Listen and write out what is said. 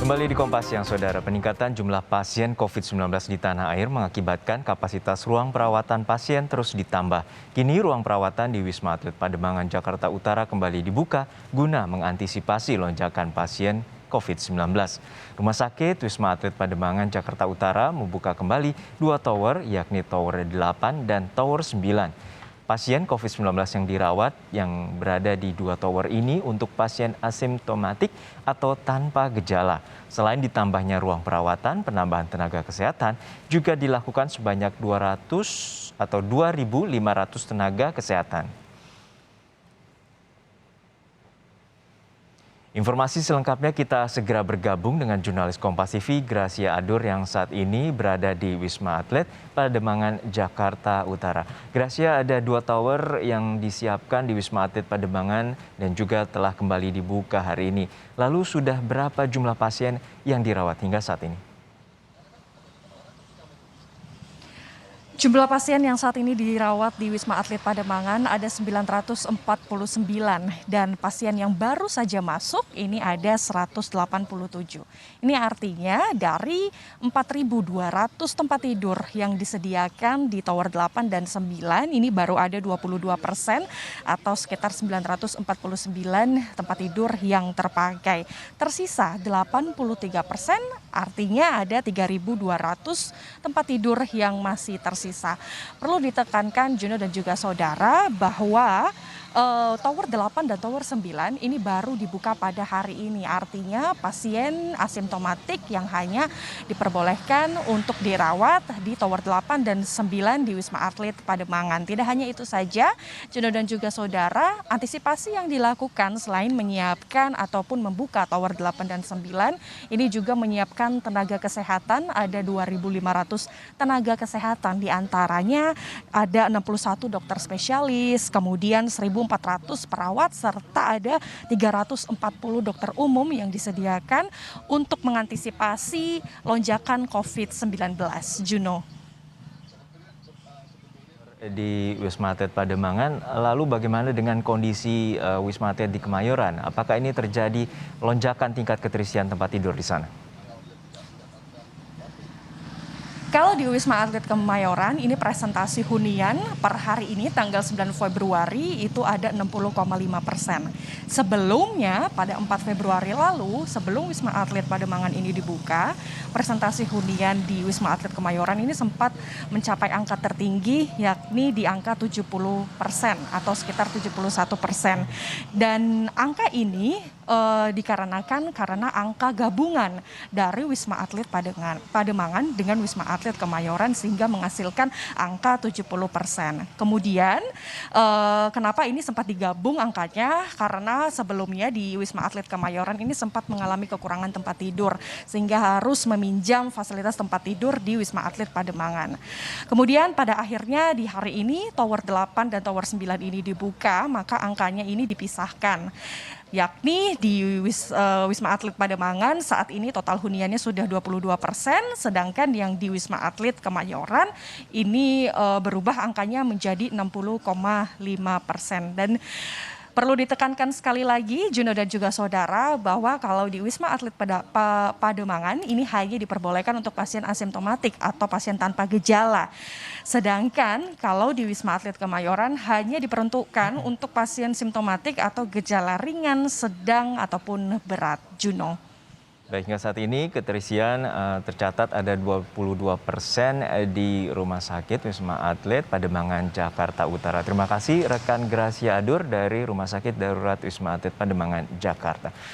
Kembali di Kompas Siang, Saudara. Peningkatan jumlah pasien COVID-19 di tanah air mengakibatkan kapasitas ruang perawatan pasien terus ditambah. Kini ruang perawatan di Wisma Atlet Pademangan, Jakarta Utara kembali dibuka guna mengantisipasi lonjakan pasien COVID-19. Rumah sakit Wisma Atlet Pademangan, Jakarta Utara membuka kembali 2 tower, yakni Tower 8 dan Tower 9. Pasien COVID-19 yang dirawat yang berada di 2 tower ini untuk pasien asimptomatik atau tanpa gejala. Selain ditambahnya ruang perawatan, penambahan tenaga kesehatan juga dilakukan sebanyak 200 atau 2.500 tenaga kesehatan. Informasi selengkapnya kita segera bergabung dengan jurnalis Kompas TV Gracia Adur yang saat ini berada di Wisma Atlet Pademangan, Jakarta Utara. Gracia, ada 2 tower yang disiapkan di Wisma Atlet Pademangan dan juga telah kembali dibuka hari ini. Lalu sudah berapa jumlah pasien yang dirawat hingga saat ini? Jumlah pasien yang saat ini dirawat di Wisma Atlet Pademangan ada 949 dan pasien yang baru saja masuk ini ada 187. Ini artinya dari 4.200 tempat tidur yang disediakan di Tower 8 dan 9 ini baru ada 22% atau sekitar 949 tempat tidur yang terpakai. Tersisa 83%, artinya ada 3.200 tempat tidur yang masih tersisa. Perlu ditekankan Juno dan juga saudara bahwa Tower 8 dan Tower 9 ini baru dibuka pada hari ini. Artinya pasien asimptomatik yang hanya diperbolehkan untuk dirawat di Tower 8 dan 9 di Wisma Atlet Pademangan. Tidak hanya itu saja, Juno dan juga saudara, antisipasi yang dilakukan selain menyiapkan ataupun membuka Tower 8 dan 9, ini juga menyiapkan tenaga kesehatan, ada 2.500 tenaga kesehatan, di antaranya ada 61 dokter spesialis, kemudian 1.400 perawat, serta ada 340 dokter umum yang disediakan untuk mengantisipasi lonjakan COVID-19. Juno. Di Wisma Atlet Pademangan, lalu bagaimana dengan kondisi Wisma Atlet di Kemayoran? Apakah ini terjadi lonjakan tingkat keterisian tempat tidur di sana? Kalau di Wisma Atlet Kemayoran, ini presentasi hunian per hari ini tanggal 9 Februari itu ada 60,5%. Sebelumnya pada 4 Februari lalu, sebelum Wisma Atlet Pademangan ini dibuka, presentasi hunian di Wisma Atlet Kemayoran ini sempat mencapai angka tertinggi, yakni di angka 70% atau sekitar 71%. Dan angka ini dikarenakan karena angka gabungan dari Wisma Atlet Pademangan dengan Wisma Atlet Kemayoran sehingga menghasilkan angka 70%. Kemudian kenapa ini sempat digabung angkanya? Karena sebelumnya di Wisma Atlet Kemayoran ini sempat mengalami kekurangan tempat tidur sehingga harus meminjam fasilitas tempat tidur di Wisma Atlet Pademangan. Kemudian pada akhirnya di hari ini Tower 8 dan Tower 9 ini dibuka, maka angkanya ini dipisahkan. Yakni di Wisma Atlet Pademangan saat ini total huniannya sudah 22%, sedangkan yang di Wisma Atlet Kemayoran ini berubah angkanya menjadi 60,5%. Dan perlu ditekankan sekali lagi, Juno dan juga saudara, bahwa kalau di Wisma Atlet Pademangan ini hanya diperbolehkan untuk pasien asimptomatik atau pasien tanpa gejala. Sedangkan kalau di Wisma Atlet Kemayoran hanya diperuntukkan untuk pasien simptomatik atau gejala ringan, sedang ataupun berat. Juno. Baik, hingga saat ini keterisian tercatat ada 22% di Rumah Sakit Wisma Atlet Pademangan, Jakarta Utara. Terima kasih rekan Gracia Adur dari Rumah Sakit Darurat Wisma Atlet Pademangan, Jakarta.